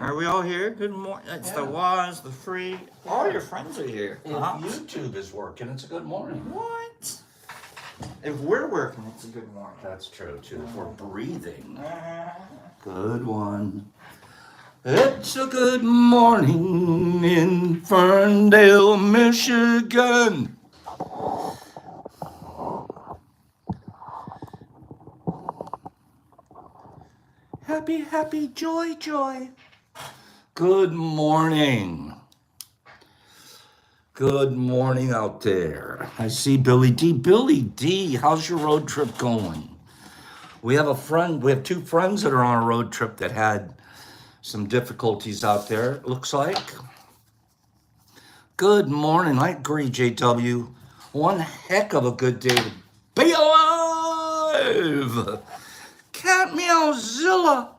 Are we all here? Good morning. It's the Waz, the Free. All your friends are here. If YouTube is working, it's a good morning. What? If we're working, it's a good morning. That's true, too. If we're breathing. Good one. It's a good morning in Ferndale, Michigan. Happy, happy, joy, joy. Good morning. Good morning out there. I see Billy D. Billy D, how's your road trip going? We have two friends that are on a road trip that had some difficulties out there, it looks like. Good morning. I agree, JW. One heck of a good day to be alive. Cat Meowzilla.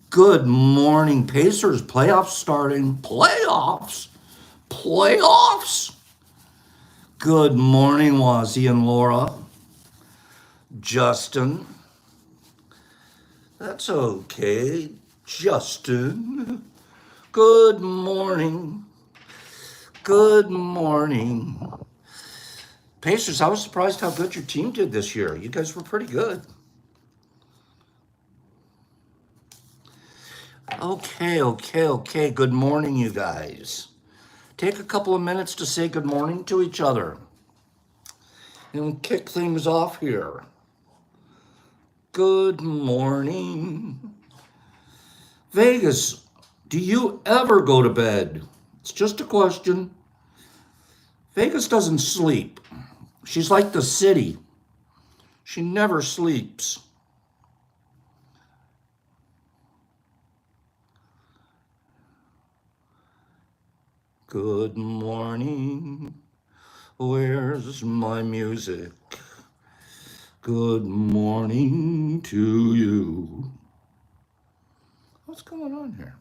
Good morning, Pacers. Playoffs starting. Playoffs. Good morning, Wazzy and Laura. Justin. That's okay. Justin. Good morning. Good morning. Pacers, I was surprised how good your team did this year. You guys were pretty good. Okay. Good morning, you guys. Take a couple of minutes to say good morning to each other. And kick things off here. Good morning. Vegas, do you ever go to bed? It's just a question. Vegas doesn't sleep. She's like the city. She never sleeps. Good morning. Where's my music? Good morning to you. What's going on here?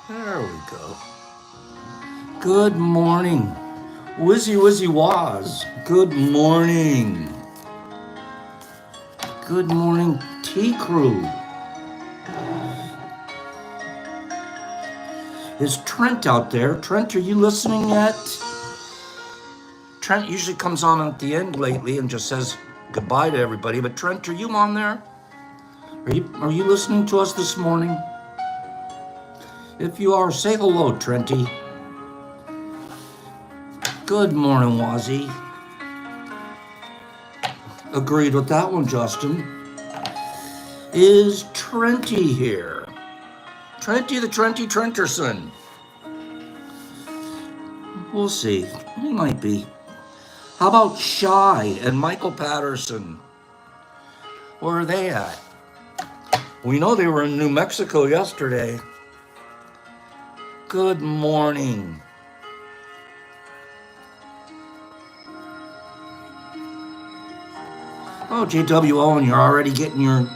There we go. Good morning. Wizzy Waz. Good morning. Good morning, T-Crew. Is Trent out there? Trent, are you listening yet? Trent usually comes on at the end lately and just says goodbye to everybody. But Trent, are you on there? Are you listening to us this morning? If you are, say hello, Trenty. Good morning, Wazzy. Agreed with that one, Justin. Is Trenty here? Trenty the Trenty Trenterson. We'll see. He might be. How about Shy and Michael Patterson? Where are they at? We know they were in New Mexico yesterday. Good morning. Oh, JW Owen, you're already getting your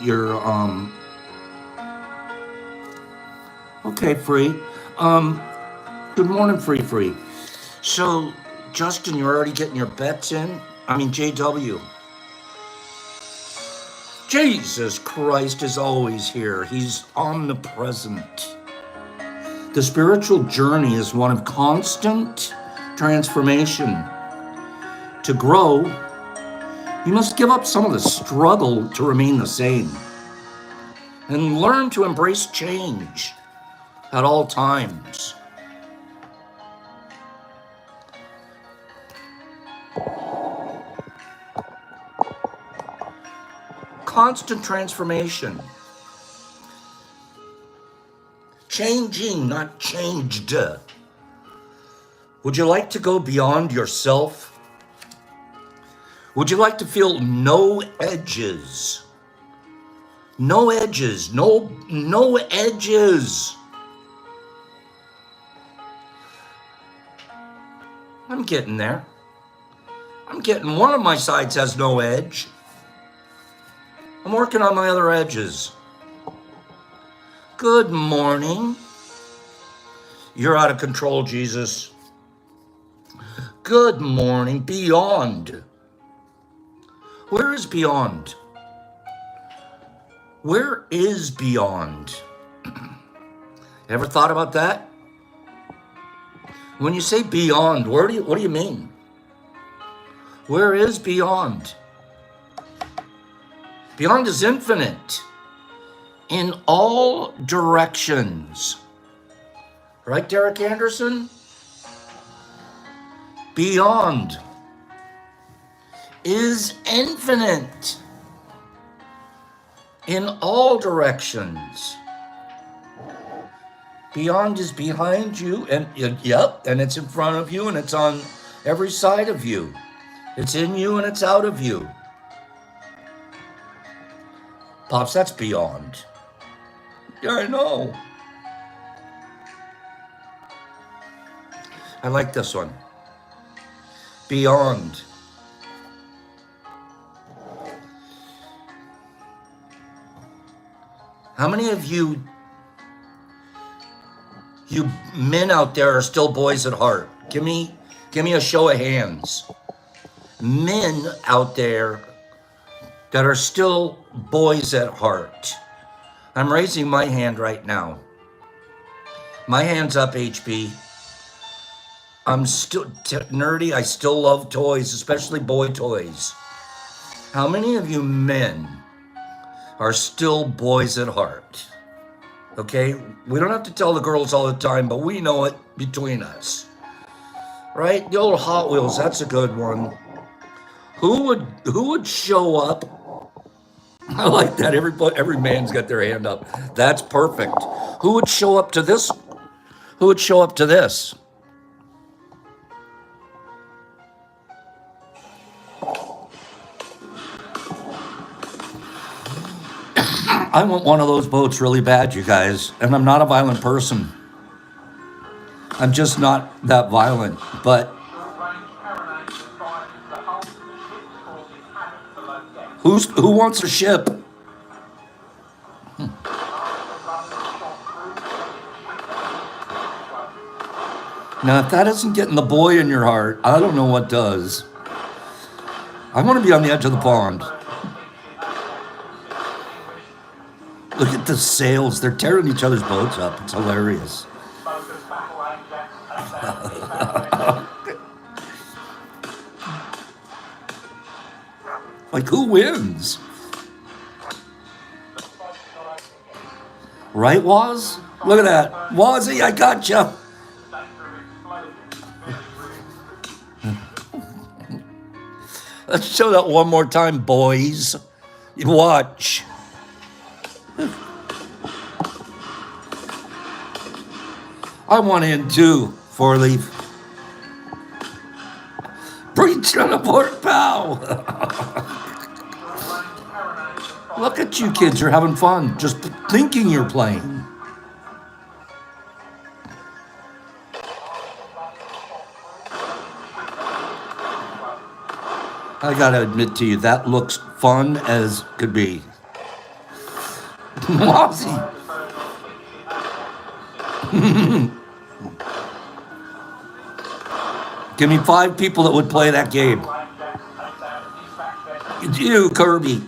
okay, Free. Good morning, Free. So, Justin, you're already getting your bets in? I mean, JW. Jesus Christ is always here. He's omnipresent. The spiritual journey is one of constant transformation. To grow, you must give up some of the struggle to remain the same and learn to embrace change at all times. Constant transformation. Changing, not changed. Would you like to go beyond yourself? Would you like to feel no edges? No edges, no edges. I'm getting there. One of my sides has no edge. I'm working on my other edges. Good morning. You're out of control, Jesus. Good morning, beyond. Where is beyond? Where is beyond? Ever thought about that? When you say beyond, what do you mean? Where is beyond? Beyond is infinite in all directions. Right, Derek Anderson? Beyond is infinite in all directions. Beyond is behind you, and yep, and it's in front of you, and it's on every side of you. It's in you and it's out of you. Pops, that's beyond. Yeah, I know. I like this one. Beyond. How many of you men out there are still boys at heart? Give me a show of hands. Men out there that are still boys at heart. I'm raising my hand right now. My hand's up, HB. I'm still nerdy. I still love toys, especially boy toys. How many of you men are still boys at heart? Okay, we don't have to tell the girls all the time, but we know it between us. Right? The old Hot Wheels, that's a good one. Who would show up? I like that. Every man's got their hand up. That's perfect. Who would show up to this? Who would show up to this? I want one of those boats really bad, you guys. And I'm not a violent person. I'm just not that violent. But who wants a ship? Now, if that isn't getting the boy in your heart, I don't know what does. I want to be on the edge of the pond. Look at the sails. They're tearing each other's boats up. It's hilarious. Like, who wins? Right, Waz? Look at that. Wazzy, I gotcha. Let's show that one more time, boys. You watch. I want in too, four leaf. Preach on a pork pow. Look at you kids, you're having fun. Just thinking you're playing. I gotta admit to you, that looks fun as could be. Wazzy. Give me 5 people that would play that game. You, Kirby.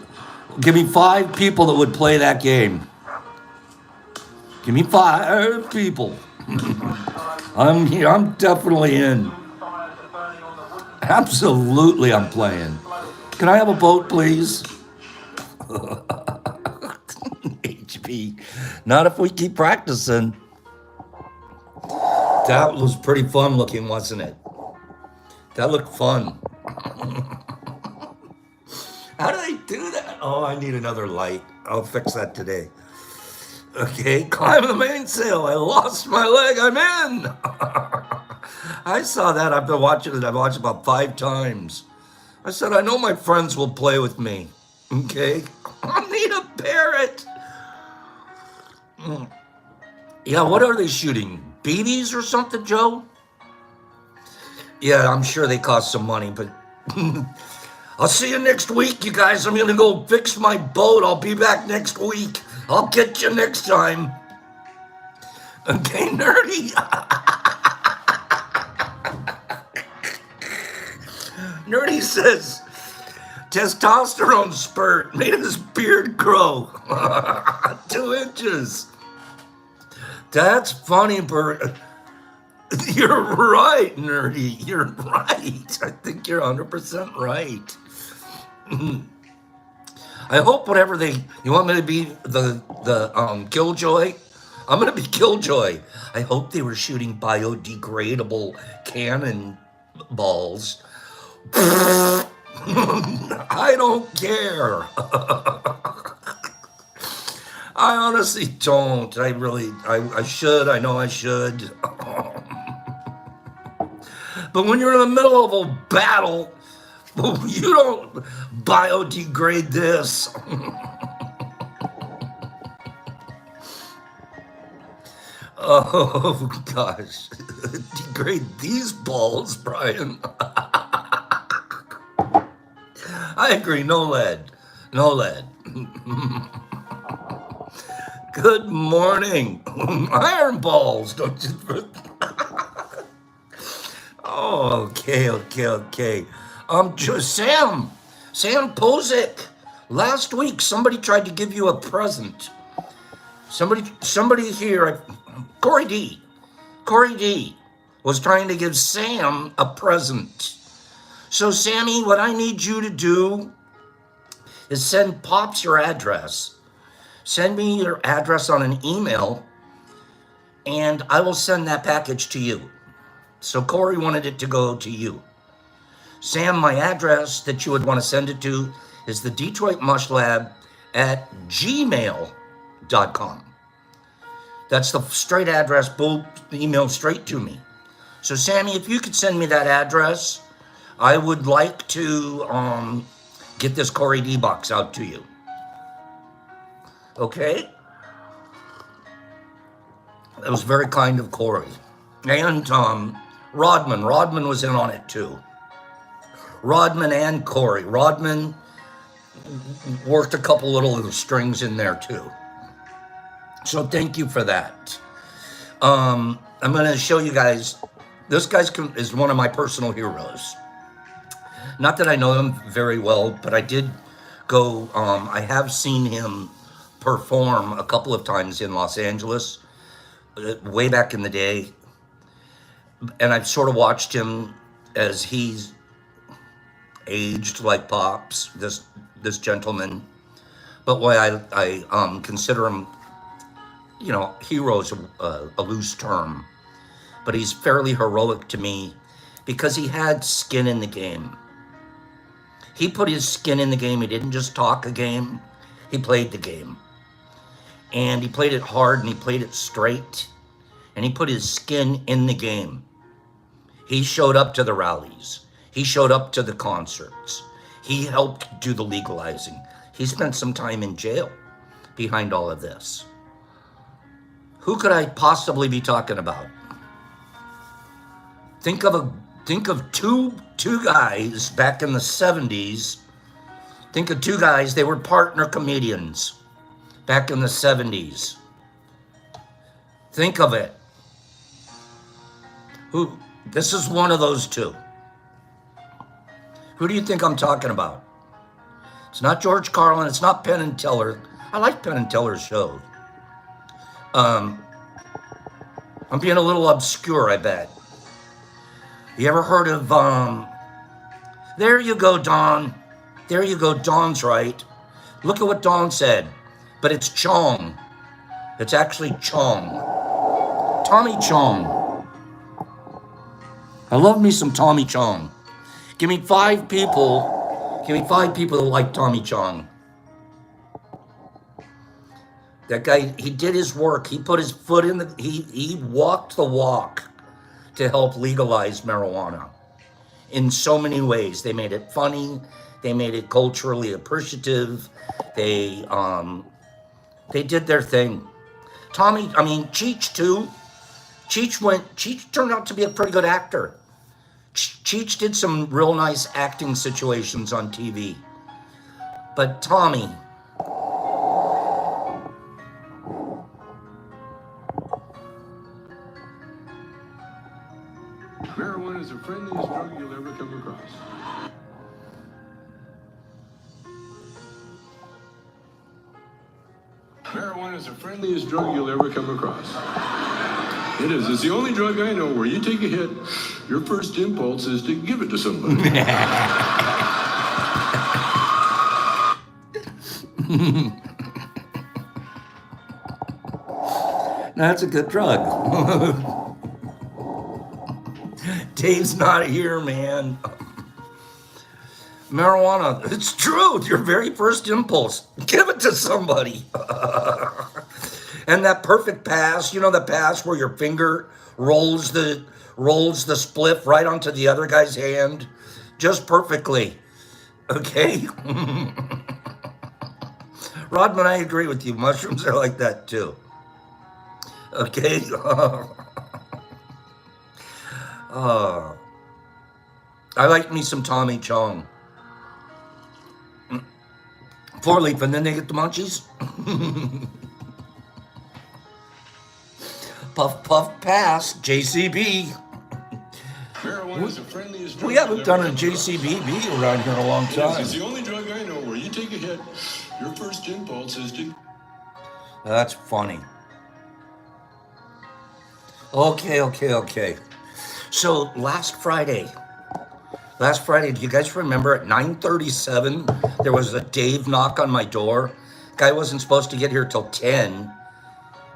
Give me 5 people that would play that game. Give me 5 people. I'm here. I'm definitely in. Absolutely, I'm playing. Can I have a boat, please? HP. Not if we keep practicing. That was pretty fun looking, wasn't it? That looked fun. How do they do that? Oh, I need another light. I'll fix that today. Okay, climb the mainsail. I lost my leg. I'm in. I saw that. I've been watching it. I've watched it about 5 times. I said, I know my friends will play with me. Okay? I need a parrot. Yeah, what are they shooting? BBs or something, Joe? Yeah, I'm sure they cost some money, but I'll see you next week, you guys. I'm going to go fix my boat. I'll be back next week. I'll get you next time. Okay, nerdy. Nerdy says, Testosterone spurt made his beard grow 2 inches. That's funny, Bert. You're right, nerdy. You're right. I think you're 100% right. I hope whatever you want me to be the Killjoy. I'm gonna be Killjoy. I hope they were shooting biodegradable cannon balls. I don't care. I honestly don't. I should. I know I should. But when you're in the middle of a battle, you don't biodegrade this. Oh, gosh. Degrade these balls, Brian. I agree. No lead. No lead. Good morning. Iron balls, don't you? Oh, okay. Just Sam Posick. Last week, somebody tried to give you a present. Somebody here, Corey D. was trying to give Sam a present. So, Sammy, what I need you to do is send Pops your address. Send me your address on an email, and I will send that package to you. So Corey wanted it to go to you. Sam, my address that you would want to send it to is the Detroit Mush Lab at gmail.com. That's the straight address, boom, email straight to me. So Sammy, if you could send me that address, I would like to get this Corey D box out to you. Okay? That was very kind of Corey. And Rodman was in on it too. Rodman and Corey. Rodman worked a couple little of the strings in there too. So thank you for that. I'm going to show you guys. This guy is one of my personal heroes. Not that I know him very well, but I did go. I have seen him perform a couple of times in Los Angeles, way back in the day. And I've sort of watched him as he's aged like Pops, this gentleman. But why I consider him, hero's a loose term. But he's fairly heroic to me because he had skin in the game. He put his skin in the game. He didn't just talk a game. He played the game. And he played it hard and he played it straight. And he put his skin in the game. He showed up to the rallies. He showed up to the concerts. He helped do the legalizing. He spent some time in jail behind all of this. Who could I possibly be talking about? Think of two guys back in the 70s. Think of two guys, they were partner comedians back in the 70s. Think of it. This is one of those two. Who do you think I'm talking about? It's not George Carlin. It's not Penn and Teller. I like Penn and Teller's show. I'm being a little obscure, I bet. You ever heard of, there you go, Don. There you go, Don's right. Look at what Don said. But it's Chong. It's actually Chong. Tommy Chong. I love me some Tommy Chong. Give me 5 people. Give me 5 people that like Tommy Chong. That guy, he did his work. He put his foot in he walked the walk to help legalize marijuana in so many ways. They made it funny. They made it culturally appreciative. They did their thing. Cheech too. Cheech turned out to be a pretty good actor. Cheech did some real nice acting situations on TV. But Tommy, marijuana is the friendliest drug you'll ever come across. Marijuana is the friendliest drug you'll ever come across. It is. It's the only drug I know where you take a hit, your first impulse is to give it to somebody. That's a good drug. Dave's not here, man. Marijuana, it's true. Your very first impulse, give it to somebody. And that perfect pass, you know, the pass where your finger rolls the spliff right onto the other guy's hand, just perfectly. Okay. Rodman, I agree with you. Mushrooms are like that too. Okay. I like me some Tommy Chong. 4-leaf, and then they get the munchies. Puff, puff, pass, JCB. Marijuana is the friendliest drug We haven't you'll done ever a come across. JCB around here in a long It is. time. It's the only drug I know where you take a hit, your first impulse is to... That's funny. Okay. So last Friday, do you guys remember at 9:37, there was a Dave knock on my door? Guy wasn't supposed to get here till 10,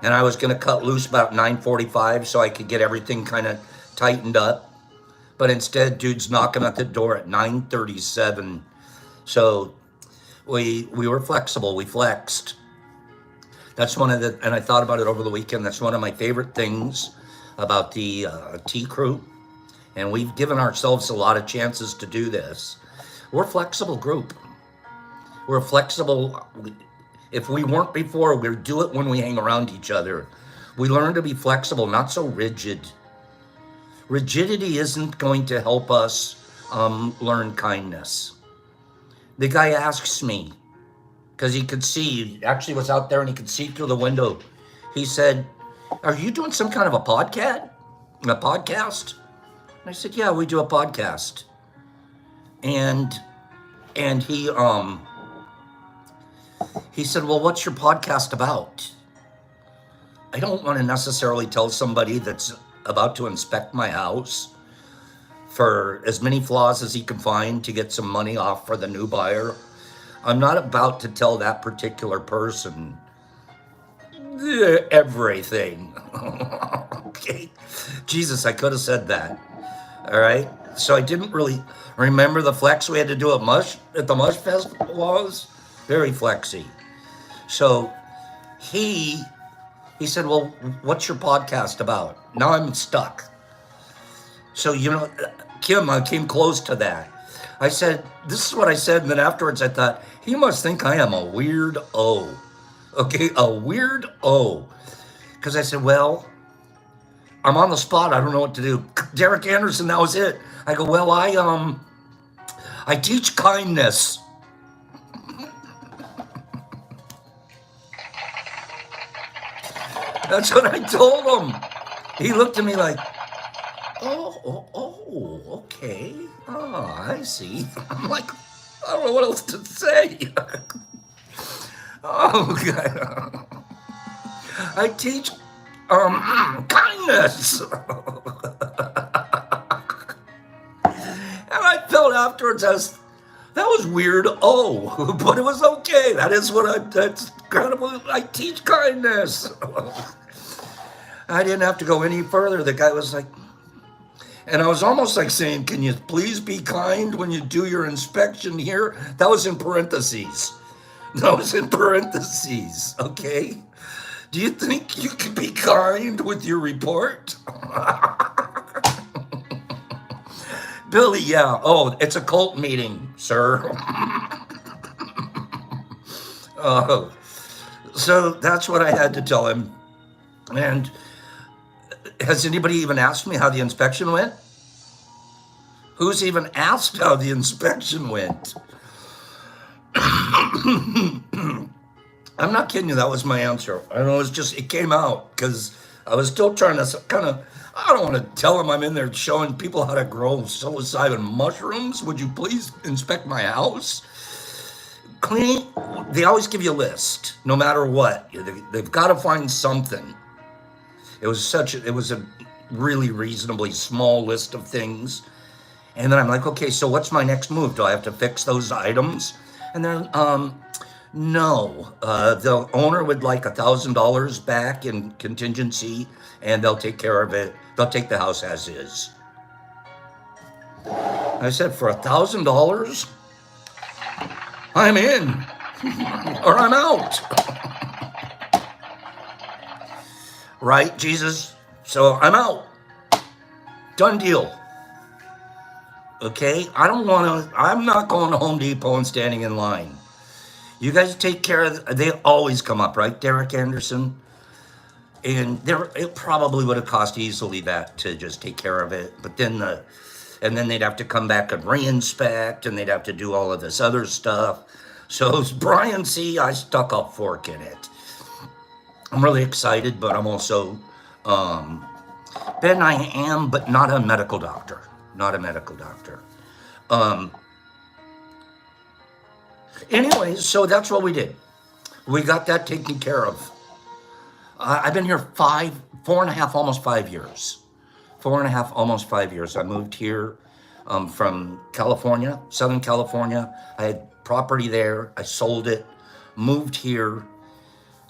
and I was gonna cut loose about 9:45 so I could get everything kind of tightened up. But instead, dude's knocking at the door at 9:37. So we were flexible, we flexed. That's one of the, and I thought about it over the weekend, that's one of my favorite things about the T crew. And we've given ourselves a lot of chances to do this. We're a flexible group. We're flexible. If we weren't before, we'd do it when we hang around each other. We learn to be flexible, not so rigid. Rigidity isn't going to help us learn kindness. The guy asks me, because he could see, he actually was out there and he could see through the window. He said, "Are you doing some kind of a podcast? And I said, "Yeah, we do a podcast." And he said, "Well, what's your podcast about?" I don't want to necessarily tell somebody that's about to inspect my house for as many flaws as he can find to get some money off for the new buyer. I'm not about to tell that particular person everything. Okay. Jesus, I could have said that. All right. So I didn't really remember the flex we had to do at the Mush Festival was very flexy. So he said, "Well, what's your podcast about?" Now I'm stuck. So, you know, Kim, I came close to that. I said, this is what I said. And then afterwards I thought, he must think I am a weird O. Okay, a weird O. Because I said, well, I'm on the spot. I don't know what to do. Derek Anderson, that was it. I go, well, I teach kindness. That's what I told him. He looked at me like, oh, okay. Oh, I see. I'm like, I don't know what else to say. Oh, God. I teach kindness. And I felt afterwards that was weird. Oh, but it was okay. That's kind of what I teach kindness. I didn't have to go any further. The guy was like, and I was almost like saying, can you please be kind when you do your inspection here? That was in parentheses. Okay? Do you think you can be kind with your report? Billy, yeah. Oh, it's a cult meeting, sir. So that's what I had to tell him. And has anybody even asked me how the inspection went? Who's even asked how the inspection went? I'm not kidding you. That was my answer. I know it came out because I was still trying to kind of, I don't want to tell them I'm in there showing people how to grow psilocybin mushrooms. Would you please inspect my house? clean, they always give you a list, no matter what. They've got to find something. It was a really reasonably small list of things. And then I'm like, okay, so what's my next move? Do I have to fix those items? And then, no, the owner would like $1,000 back in contingency, and they'll take care of it. They'll take the house as is. I said, for $1,000, I'm in, or I'm out. Right, Jesus? So I'm out. Done deal. Okay? I'm not going to Home Depot and standing in line. You guys take care of, they always come up, right, Derek Anderson? And it probably would have cost easily that to just take care of it. But then and then they'd have to come back and re-inspect, and they'd have to do all of this other stuff. So Brian C., I stuck a fork in it. I'm really excited, but I'm also, Ben, I am, but not a medical doctor. Not a medical doctor. Anyways, so that's what we did. We got that taken care of. I've been here 4.5, almost 5 years. 4.5, almost 5 years. I moved here from California, Southern California. I had property there. I sold it, moved here.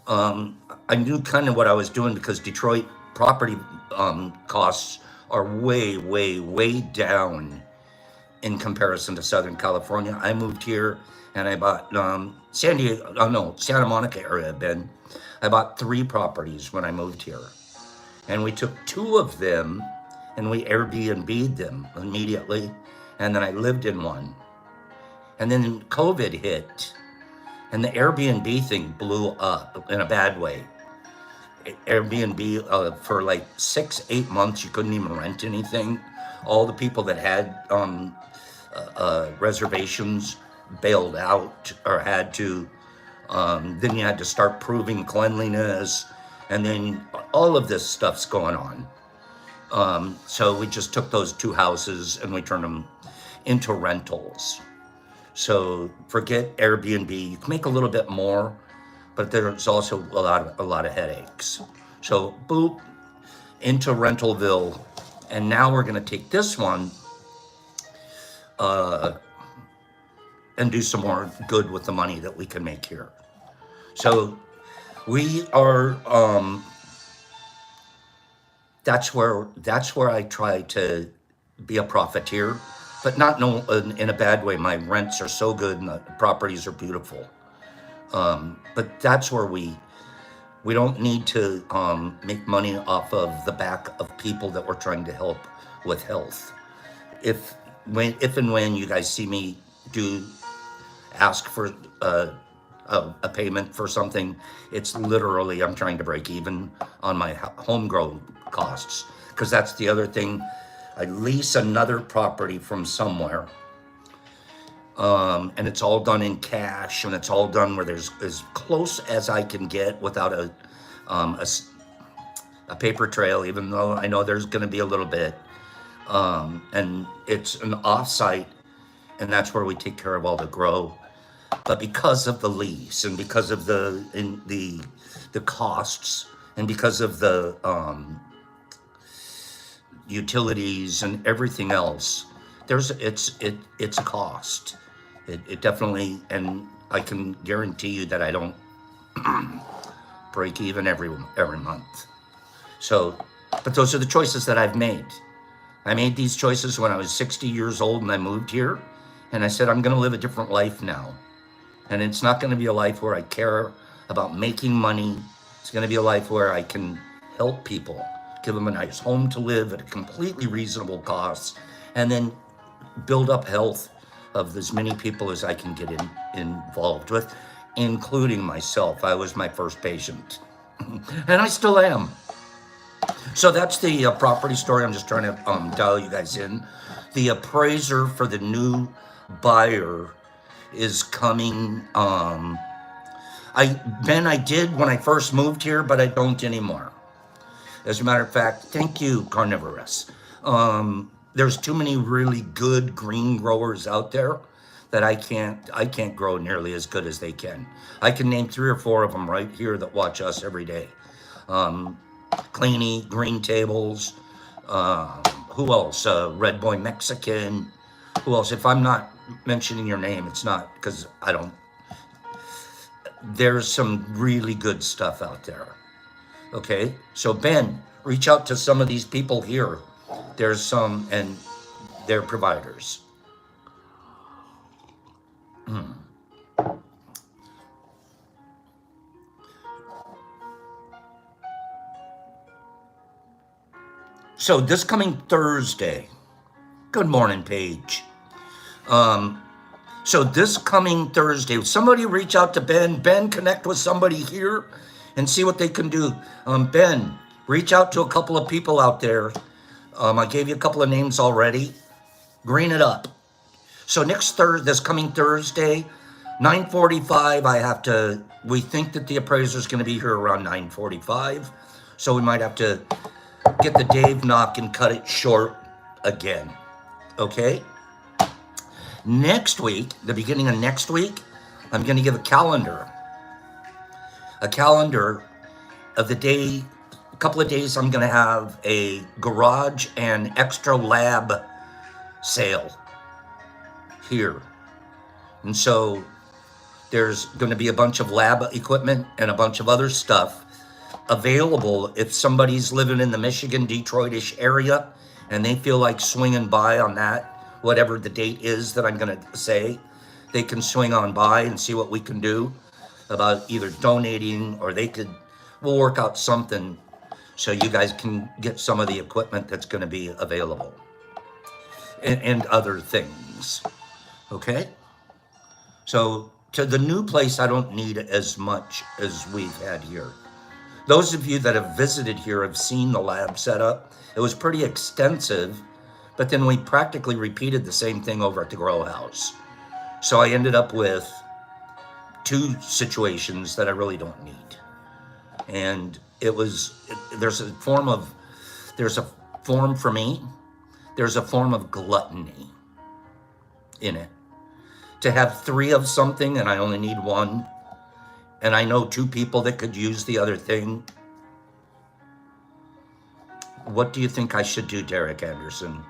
I knew kind of what I was doing because Detroit property costs are way, way, way down in comparison to Southern California. I moved here and I bought Santa Monica area I've been. I bought 3 properties when I moved here. And we took 2 of them and we Airbnb'd them immediately. And then I lived in one. And then COVID hit and the Airbnb thing blew up in a bad way. Airbnb, for like 6-8 months, you couldn't even rent anything. All the people that had reservations bailed out or had to. Then you had to start proving cleanliness, and then all of this stuff's going on. So we just took those 2 houses and we turned them into rentals. So forget Airbnb. You can make a little bit more, but there's also a lot of headaches. So boop, into Rentalville, and now we're going to take this one and do some more good with the money that we can make here. So we are, that's where I try to be a profiteer, but not in a bad way. My rents are so good and the properties are beautiful. But that's where we don't need to make money off of the back of people that we're trying to help with health. If and when you guys see me ask for a payment for something, it's literally I'm trying to break even on my homegrown costs, because that's the other thing. I lease another property from somewhere, and it's all done in cash, and it's all done where there's as close as I can get without a paper trail, even though I know there's going to be a little bit, and it's an offsite, and that's where we take care of all the grow. But because of the lease and because of the costs and because of the utilities and everything else, it's a cost. It definitely, and I can guarantee you that I don't break even every month. So, but those are the choices that I've made. I made these choices when I was 60 years old and I moved here, and I said I'm going to live a different life now. And it's not going to be a life where I care about making money. It's going to be a life where I can help people, give them a nice home to live at a completely reasonable cost, and then build up health of as many people as I can get involved with, including myself. I was my first patient, and I still am. So that's the property story. I'm just trying to dial you guys in. The appraiser for the new buyer is coming. I did when I first moved here, but I don't anymore. As a matter of fact, thank you, Carnivorous. There's too many really good green growers out there that I can't grow nearly as good as they can. I can name 3 or 4 of them right here that watch us every day. Cleany, Green Tables, who else? Red Boy Mexican. Who else? If I'm not mentioning your name, it's not because I don't. There's some really good stuff out there. Okay, so Ben, reach out to some of these people here. There's some, and they're providers. So this coming Thursday, good morning, Paige. So this coming Thursday, somebody reach out to Ben. Ben, connect with somebody here and see what they can do. Ben, reach out to a couple of people out there. I gave you a couple of names already. Green it up. So this coming Thursday, 9:45, we think that the appraiser's going to be here around 9:45. So we might have to get the Dave knock and cut it short again. Okay? Next week, the beginning of next week, I'm going to give a calendar of the day. A couple of days I'm going to have a garage and extra lab sale here. And so there's going to be a bunch of lab equipment and a bunch of other stuff available if somebody's living in the Michigan, Detroit-ish area and they feel like swinging by on that, whatever the date is that I'm going to say, they can swing on by and see what we can do about either donating or we'll work out something so you guys can get some of the equipment that's going to be available and other things. Okay? So to the new place, I don't need as much as we've had here. Those of you that have visited here have seen the lab setup. It was pretty extensive, but then we practically repeated the same thing over at the grow house. So I ended up with 2 situations that I really don't need. And there's a form for me, there's a form of gluttony in it. To have 3 of something and I only need 1, and I know 2 people that could use the other thing. What do you think I should do, Derek Anderson?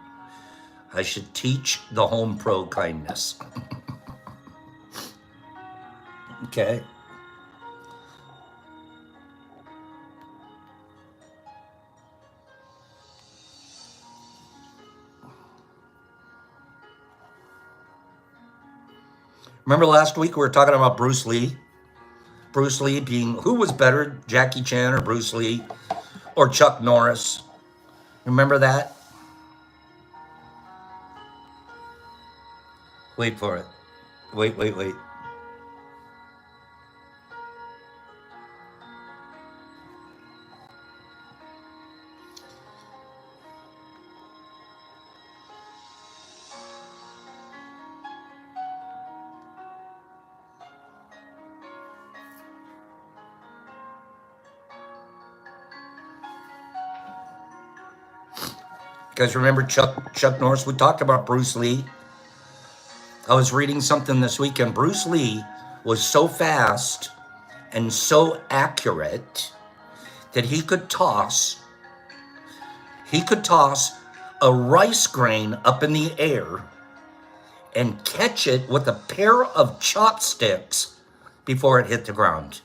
I should teach the home pro kindness. Okay. Remember last week we were talking about Bruce Lee? Bruce Lee being, who was better, Jackie Chan or Bruce Lee or Chuck Norris? Remember that? Wait for it. Wait. You guys remember Chuck Norris? We talked about Bruce Lee. I was reading something this weekend. Bruce Lee was so fast and so accurate that he could toss a rice grain up in the air and catch it with a pair of chopsticks before it hit the ground.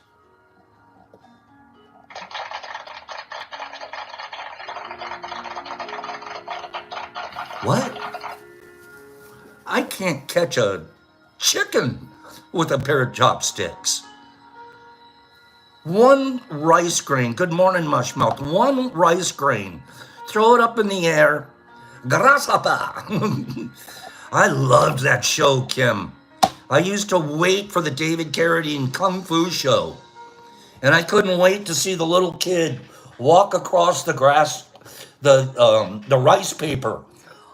What? I can't catch a chicken with a pair of chopsticks. 1 rice grain. Good morning, Mushmouth. 1 rice grain. Throw it up in the air. Grasshopper. I loved that show, Kim. I used to wait for the David Carradine Kung Fu show. And I couldn't wait to see the little kid walk across the grass, the rice paper,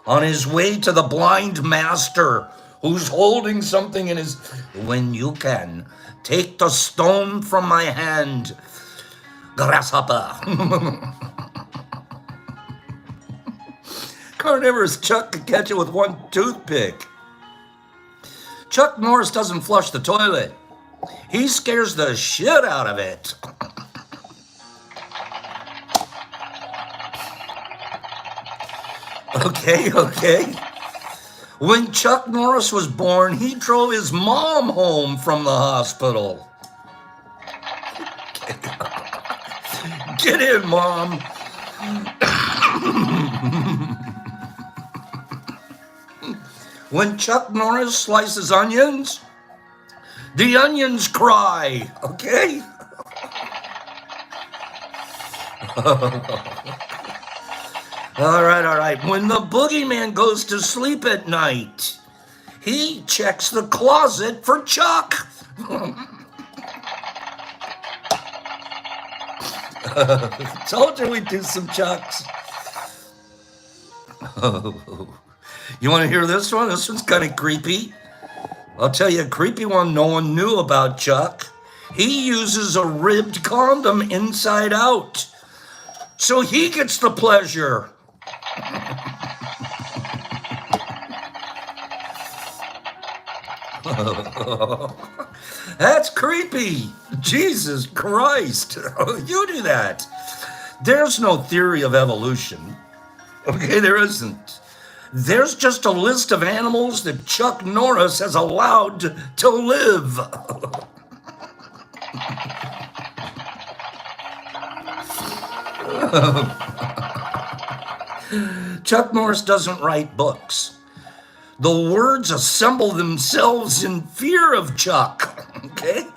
on his way to the blind master who's holding something in his... When you can, take the stone from my hand, grasshopper. Carnivorous Chuck could catch it with 1 toothpick. Chuck Norris doesn't flush the toilet. He scares the shit out of it. Okay. When Chuck Norris was born, he drove his mom home from the hospital. Get in, Mom. When Chuck Norris slices onions, the onions cry, okay? All right. When the boogeyman goes to sleep at night, he checks the closet for Chuck. Told you we'd do some Chucks. You want to hear this one? This one's kind of creepy. I'll tell you a creepy one no one knew about Chuck. He uses a ribbed condom inside out, so he gets the pleasure. That's creepy. Jesus Christ. You do that. There's no theory of evolution. Okay, there isn't. There's just a list of animals that Chuck Norris has allowed to live. Chuck Norris doesn't write books. The words assemble themselves in fear of Chuck. Okay?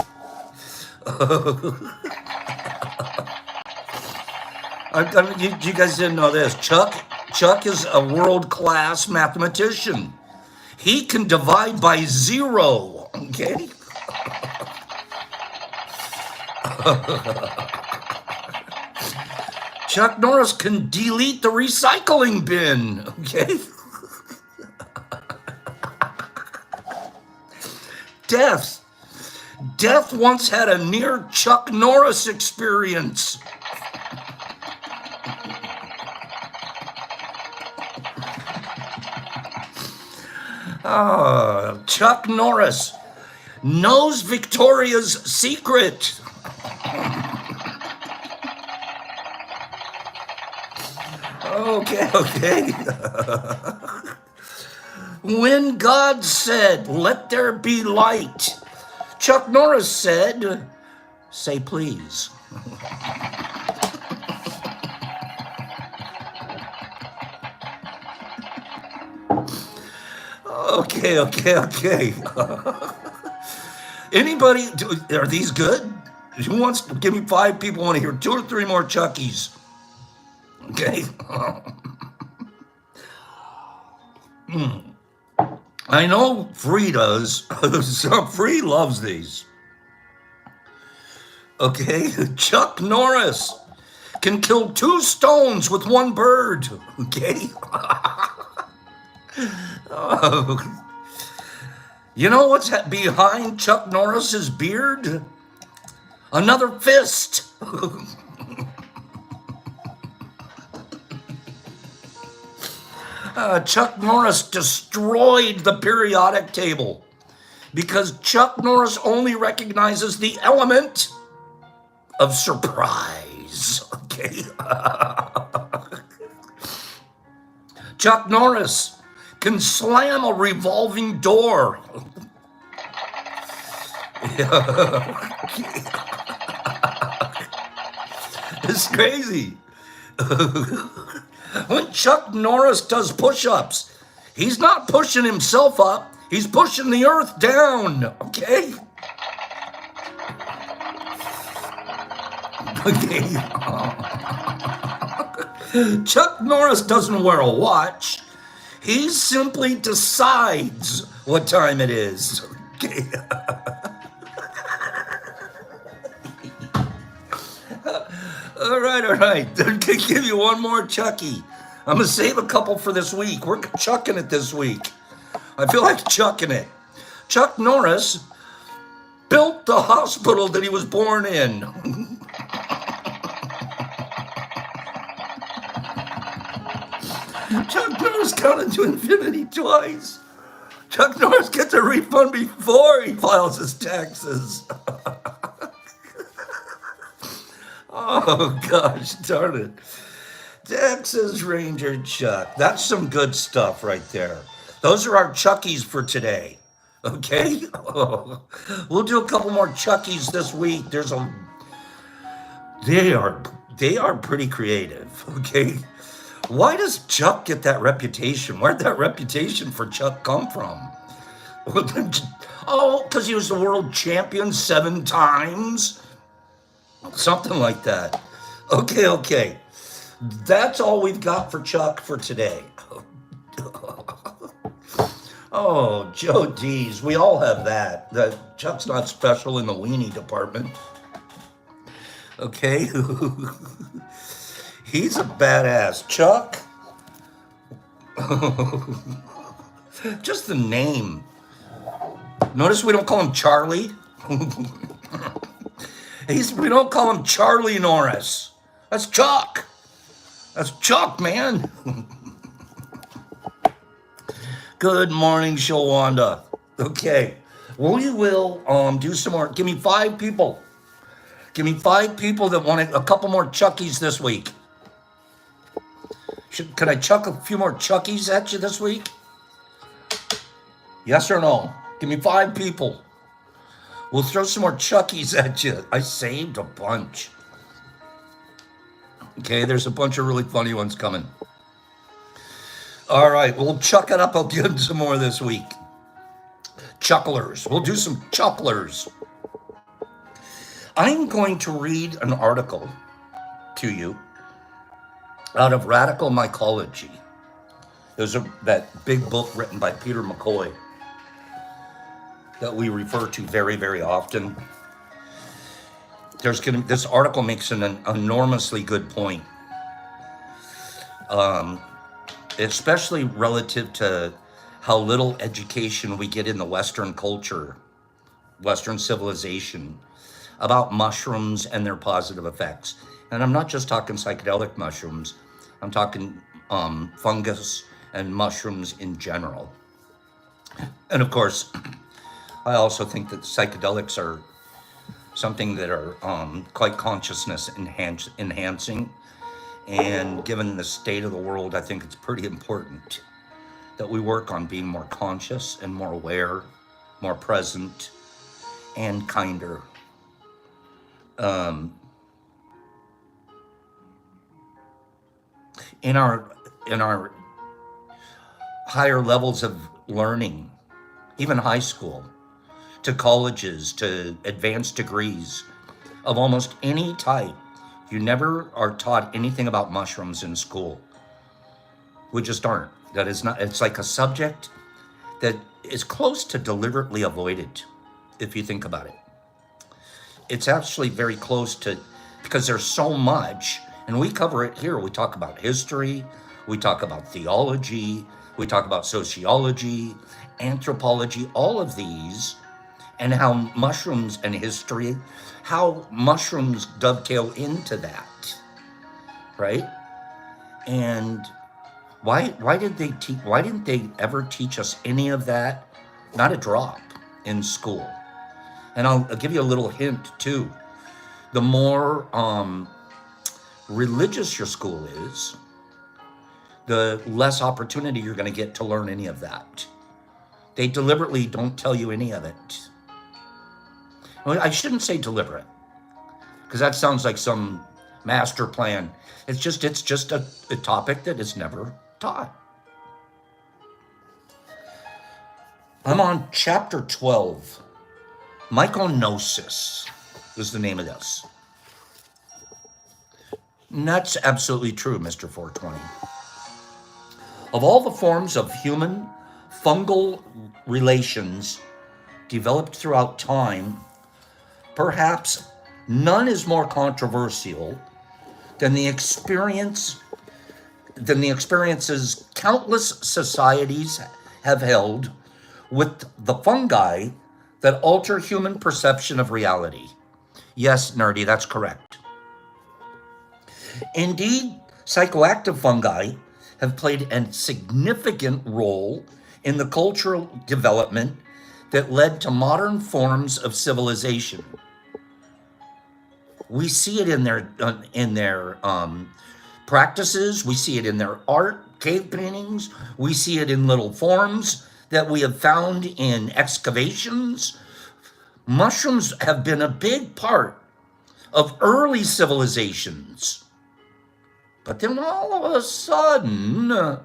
You guys didn't know this. Chuck is a world-class mathematician. He can divide by 0. Okay? Chuck Norris can delete the recycling bin. Okay? Death once had a near Chuck Norris experience. Chuck Norris knows Victoria's secret. Okay. When God said, "Let there be light," Chuck Norris said, "Say please." Okay. Anybody, are these good? Who wants to give me 5 people want to hear 2 or 3 more Chuckies? Okay. I know Free does. Free loves these. Okay. Chuck Norris can kill 2 stones with 1 bird. Okay. You know what's behind Chuck Norris's beard? Another fist. Chuck Norris destroyed the periodic table because Chuck Norris only recognizes the element of surprise. Okay. Chuck Norris can slam a revolving door. It's crazy. When Chuck Norris does push-ups, he's not pushing himself up, he's pushing the earth down, okay? Chuck Norris doesn't wear a watch. He simply decides what time it is. Okay. All right. I'm going to give you one more Chucky. I'm going to save a couple for this week. We're chucking it this week. I feel like chucking it. Chuck Norris built the hospital that he was born in. Chuck Norris counted to infinity twice. Chuck Norris gets a refund before he files his taxes. Oh, gosh, darn it. Texas Ranger Chuck. That's some good stuff right there. Those are our Chuckies for today. Okay? We'll do a couple more Chuckies this week. They are pretty creative, okay? Why does Chuck get that reputation? Where'd that reputation for Chuck come from? Oh, because he was the world champion 7 times? Something like that. Okay. That's all we've got for Chuck for today. Oh, Joe D's. We all have that. Chuck's not special in the weenie department. Okay? He's a badass. Chuck? Just the name. Notice we don't call him Charlie. We don't call him Charlie Norris. That's Chuck. That's Chuck, man. Good morning, Shawanda. Okay. We will do some more. Give me 5 people. Give me 5 people that want a couple more Chuckies this week. Can I chuck a few more Chuckies at you this week? Yes or no? Give me 5 people. We'll throw some more Chuckies at you. I saved a bunch. Okay, there's a bunch of really funny ones coming. All right, we'll chuck it up again some more this week. Chucklers. We'll do some chucklers. I'm going to read an article to you out of Radical Mycology. There's that big book written by Peter McCoy that we refer to very, very often. This article makes an enormously good point, especially relative to how little education we get in the Western culture, Western civilization, about mushrooms and their positive effects. And I'm not just talking psychedelic mushrooms. I'm talking fungus and mushrooms in general. And of course, I also think that psychedelics are something that are quite consciousness enhancing. And given the state of the world, I think it's pretty important that we work on being more conscious and more aware, more present, and kinder. In our higher levels of learning, even high school, to colleges, to advanced degrees of almost any type, you never are taught anything about mushrooms in school. We just aren't. That is not, it's like a subject that is close to deliberately avoided, if you think about it. It's actually very close to, because there's so much, and we cover it here. We talk about history, we talk about theology, we talk about sociology, anthropology, all of these, and how mushrooms and history, how mushrooms dovetail into that, right? And why didn't they ever teach us any of that? Not a drop in school. And I'll give you a little hint too. The more religious your school is, the less opportunity you're going to get to learn any of that. They deliberately don't tell you any of it. Well, I shouldn't say deliberate, because that sounds like some master plan. It's just a topic that is never taught. I'm on chapter 12. Myconosis is the name of this. And that's absolutely true, Mr. 420. Of all the forms of human fungal relations developed throughout time, perhaps none is more controversial than the experiences countless societies have held with the fungi that alter human perception of reality. Yes, nerdy, that's correct. Indeed, psychoactive fungi have played a significant role in the cultural development that led to modern forms of civilization. We see it in their practices. We see it in their art, cave paintings. We see it in little forms that we have found in excavations. Mushrooms have been a big part of early civilizations. But then all of a sudden,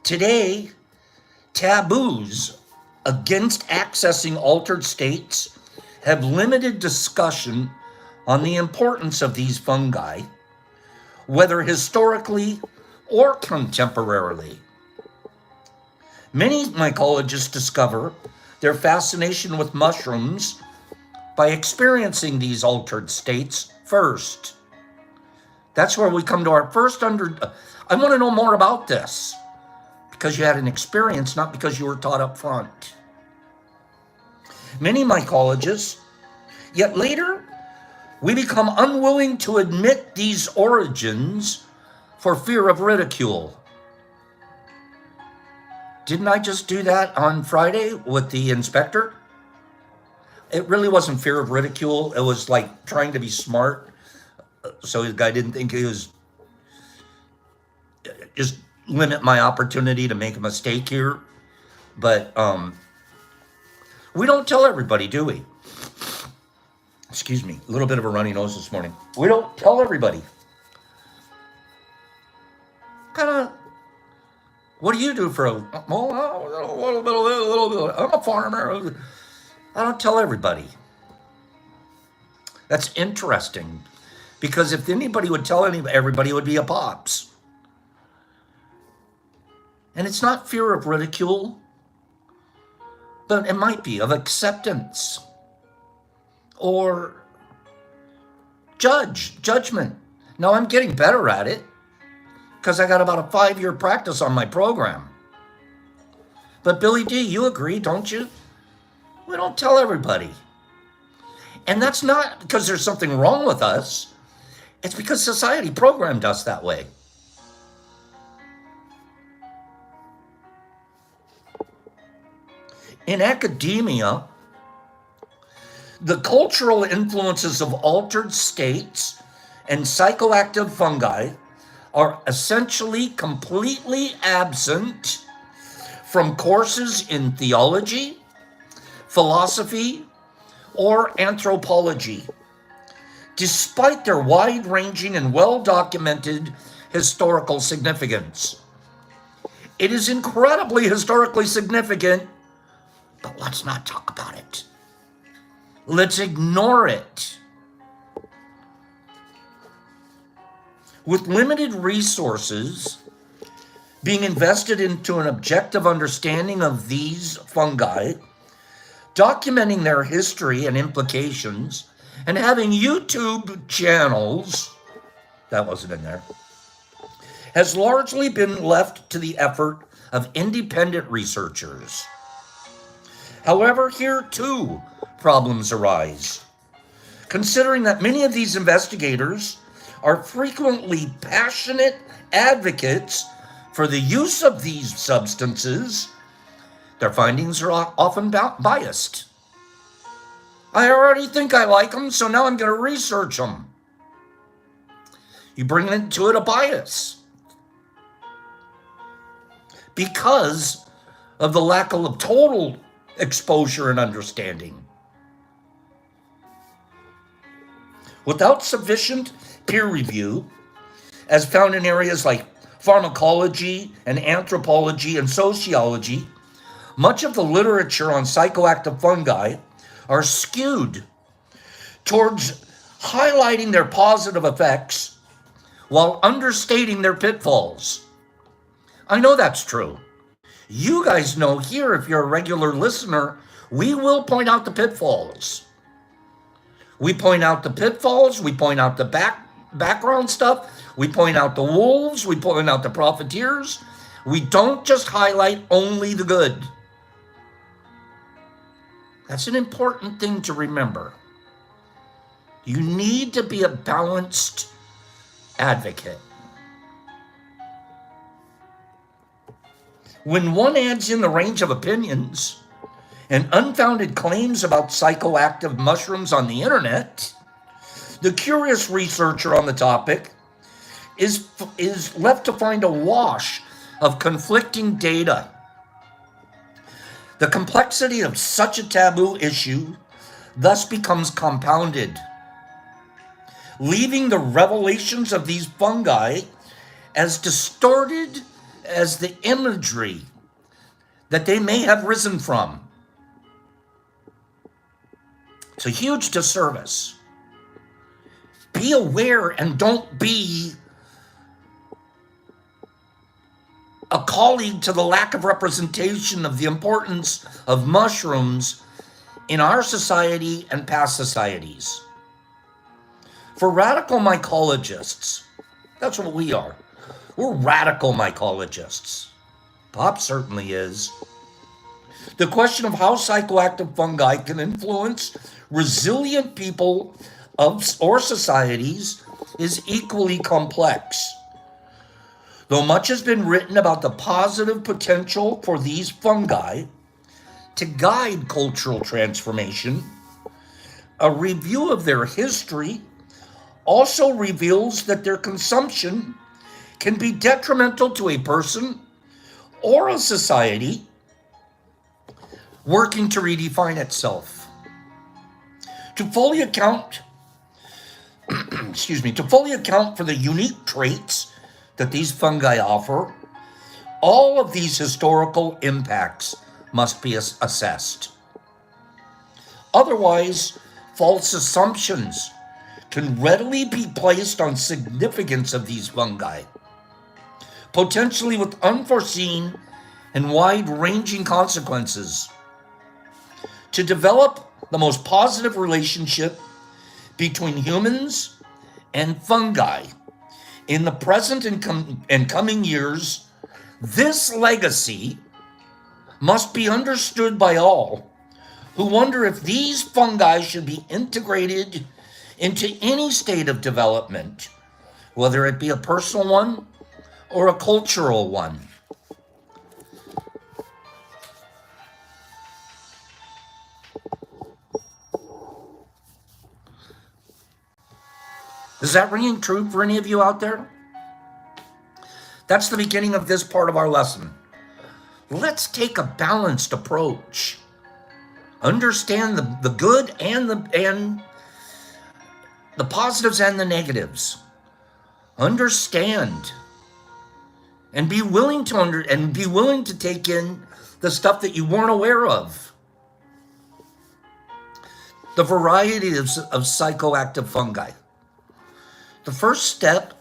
today, taboos against accessing altered states have limited discussion on the importance of these fungi, whether historically or contemporarily. Many mycologists discover their fascination with mushrooms by experiencing these altered states first. That's where we come to our first I want to know more about this because you had an experience, not because you were taught up front. Many mycologists, yet later, we become unwilling to admit these origins for fear of ridicule. Didn't I just do that on Friday with the inspector? It really wasn't fear of ridicule. It was like trying to be smart so the guy didn't think he was, just limit my opportunity to make a mistake here. But we don't tell everybody, do we? Excuse me, a little bit of a runny nose this morning. We don't tell everybody. What do you do for a little bit? I'm a farmer. I don't tell everybody. That's interesting, because if anybody would tell everybody, it would be a pops. And it's not fear of ridicule, but it might be of acceptance or judgment. Now I'm getting better at it because I got about a 5-year practice on my program. But Billy D, you agree, don't you? We don't tell everybody. And that's not because there's something wrong with us. It's because society programmed us that way. In academia, the cultural influences of altered states and psychoactive fungi are essentially completely absent from courses in theology, philosophy, or anthropology, despite their wide-ranging and well-documented historical significance. It is incredibly historically significant, but let's not talk about it. Let's ignore it. With limited resources being invested into an objective understanding of these fungi, documenting their history and implications, and having YouTube channels, that wasn't in there, has largely been left to the effort of independent researchers. However, here too, problems arise, considering that many of these investigators are frequently passionate advocates for the use of these substances. Their findings are often biased. I already think I like them, so now I'm going to research them. You bring into it a bias because of the lack of total exposure and understanding. Without sufficient peer review, as found in areas like pharmacology and anthropology and sociology, much of the literature on psychoactive fungi are skewed towards highlighting their positive effects while understating their pitfalls. I know that's true. You guys know here, if you're a regular listener, we will point out the pitfalls. We point out the pitfalls, we point out the background stuff, we point out the wolves, we point out the profiteers. We don't just highlight only the good. That's an important thing to remember. You need to be a balanced advocate. When one adds in the range of opinions and unfounded claims about psychoactive mushrooms on the internet, the curious researcher on the topic is left to find a wash of conflicting data. The complexity of such a taboo issue thus becomes compounded, leaving the revelations of these fungi as distorted as the imagery that they may have risen from. It's a huge disservice. Be aware and don't be a colleague to the lack of representation of the importance of mushrooms in our society and past societies. For radical mycologists, that's what we are. We're radical mycologists. Pop certainly is. The question of how psychoactive fungi can influence resilient people or societies is equally complex. Though much has been written about the positive potential for these fungi to guide cultural transformation, a review of their history also reveals that their consumption can be detrimental to a person or a society working to redefine itself. To fully account, to fully account for the unique traits that these fungi offer, all of these historical impacts must be assessed. Otherwise, false assumptions can readily be placed on significance of these fungi, potentially with unforeseen and wide-ranging consequences. To develop the most positive relationship between humans and fungi in the present and coming years, this legacy must be understood by all who wonder if these fungi should be integrated into any state of development, whether it be a personal one or a cultural one. Is that ringing true for any of you out there? That's the beginning of this part of our lesson. Let's take a balanced approach. Understand the good and the positives and the negatives. Understand and be willing to take in the stuff that you weren't aware of. The varieties of psychoactive fungi. The first step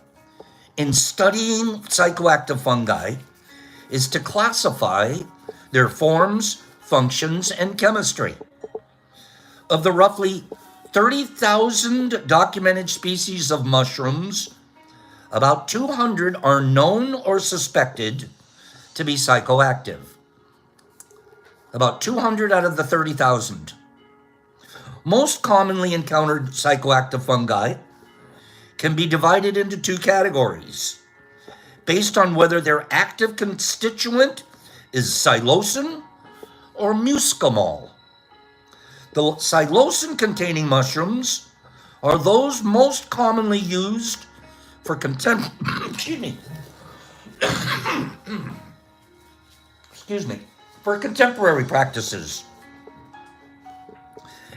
in studying psychoactive fungi is to classify their forms, functions, and chemistry. Of the roughly 30,000 documented species of mushrooms, about 200 are known or suspected to be psychoactive. About 200 out of the 30,000. Most commonly encountered psychoactive fungi can be divided into two categories based on whether their active constituent is psilocin or muscimol. The psilocin-containing mushrooms are those most commonly used for for contemporary practices,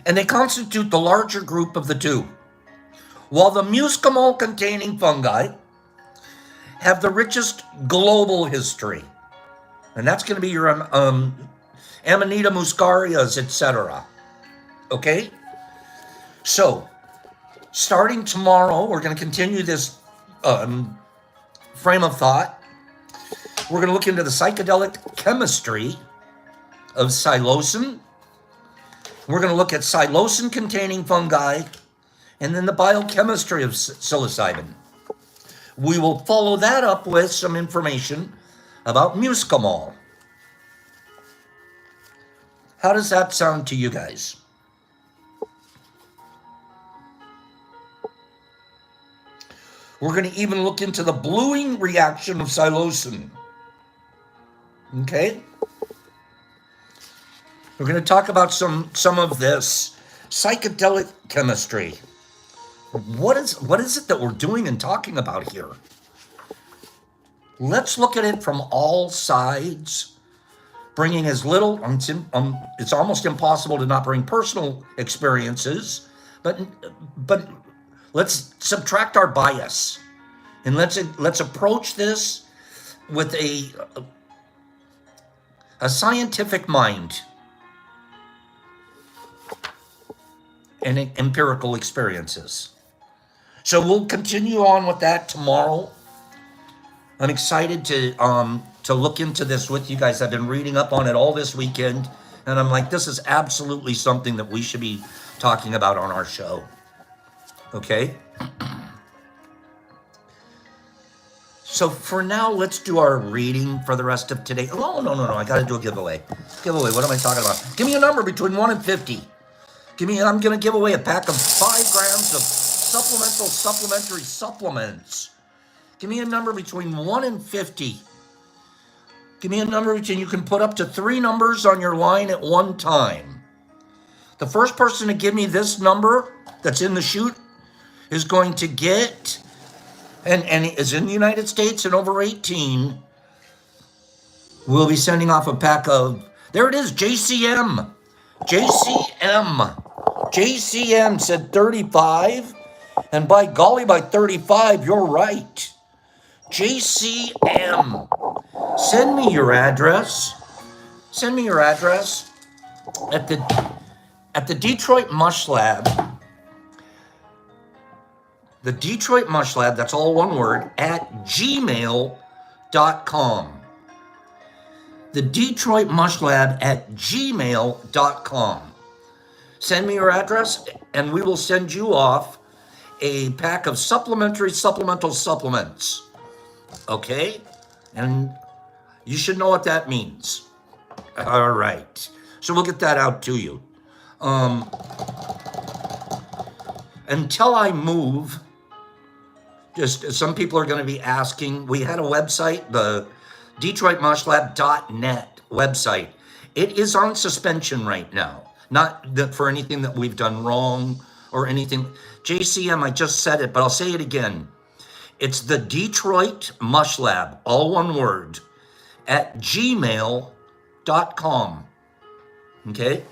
and they constitute the larger group of the two, while the muscimol-containing fungi have the richest global history, and that's going to be your Amanita muscarias, etc. Okay? So, starting tomorrow, we're going to continue this frame of thought. We're going to look into the psychedelic chemistry of psilocin. We're going to look at psilocin-containing fungi, and then the biochemistry of psilocybin. We will follow that up with some information about muscimol. How does that sound to you guys? We're going to even look into the bluing reaction of psilocin. Okay? We're going to talk about some of this psychedelic chemistry. What is it that we're doing and talking about here? Let's look at it from all sides, bringing as little, it's almost impossible to not bring personal experiences, but let's subtract our bias and let's approach this with a scientific mind and empirical experiences. So we'll continue on with that tomorrow. I'm excited to look into this with you guys. I've been reading up on it all this weekend, and I'm like, this is absolutely something that we should be talking about on our show. Okay? So for now, let's do our reading for the rest of today. Oh, no. I got to do a giveaway. Giveaway, what am I talking about? Give me a number between 1 and 50. I'm going to give away a pack of 5 grams of supplementary supplements. Give me a number between 1 and 50. Give me a number between, you can put up to 3 numbers on your line at one time. The first person to give me this number that's in the chute is going to get, and is in the United States and over 18, we'll be sending off a pack of, there it is, JCM. JCM said 35, and by golly, by 35, you're right. JCM. Send me your address. At the Detroit Mush Lab. The Detroit Mush Lab, that's all one word, at gmail.com. The Detroit Mush Lab at gmail.com. Send me your address, and we will send you off a pack of supplemental supplements. Okay? And you should know what that means. All right. So we'll get that out to you. Until I move, just some people are going to be asking, we had a website, the DetroitMushLab.net website. It is on suspension right now. Not that for anything that we've done wrong or anything. JCM, I just said it, but I'll say it again. It's the Detroit Mush Lab, all one word, at gmail.com. Okay?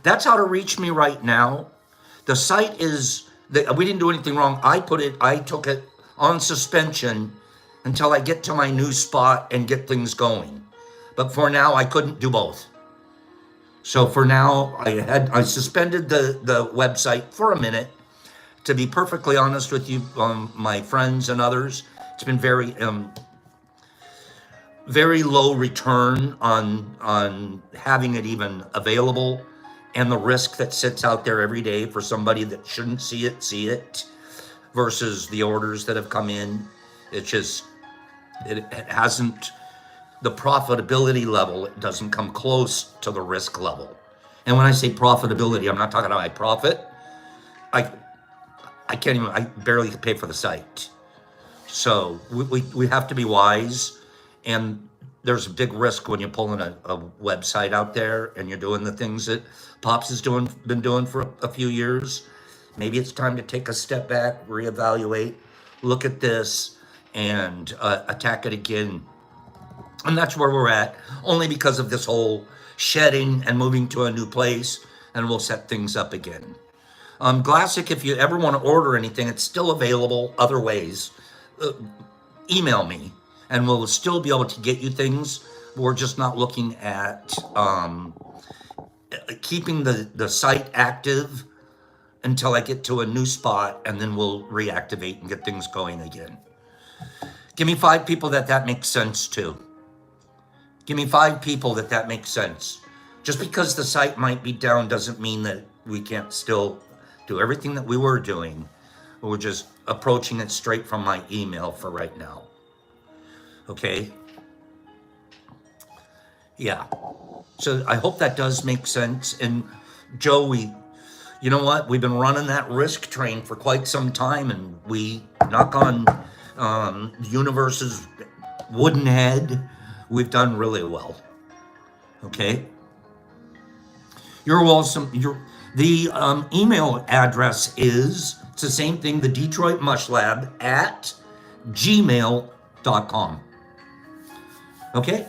That's how to reach me right now. The site is, we didn't do anything wrong. I took it on suspension until I get to my new spot and get things going. But for now, I couldn't do both. So for now, I suspended the website for a minute. To be perfectly honest with you, my friends and others, it's been very low return on having it even available, and the risk that sits out there every day for somebody that shouldn't see it, versus the orders that have come in. It hasn't, the profitability level, it doesn't come close to the risk level. And when I say profitability, I'm not talking about my profit. I barely pay for the site. So we have to be wise, and there's a big risk when you're pulling a website out there and you're doing the things that Pops has been doing for a few years. Maybe it's time to take a step back, reevaluate, look at this, and attack it again. And that's where we're at, only because of this whole shedding and moving to a new place, and we'll set things up again. Glassic, if you ever want to order anything, it's still available other ways. Email me, and we'll still be able to get you things. We're just not looking at keeping the site active until I get to a new spot, and then we'll reactivate and get things going again. Give me 5 people that makes sense to. Give me 5 people that makes sense. Just because the site might be down doesn't mean that we can't still do everything that we were doing. We're just approaching it straight from my email for right now. Okay? Yeah. So I hope that does make sense. And Joe, you know what? We've been running that risk train for quite some time, and we knock on the universe's wooden head. we've done really well. Okay? You're welcome. The email address is, it's the same thing, the Detroit Mush Lab at gmail.com. Okay?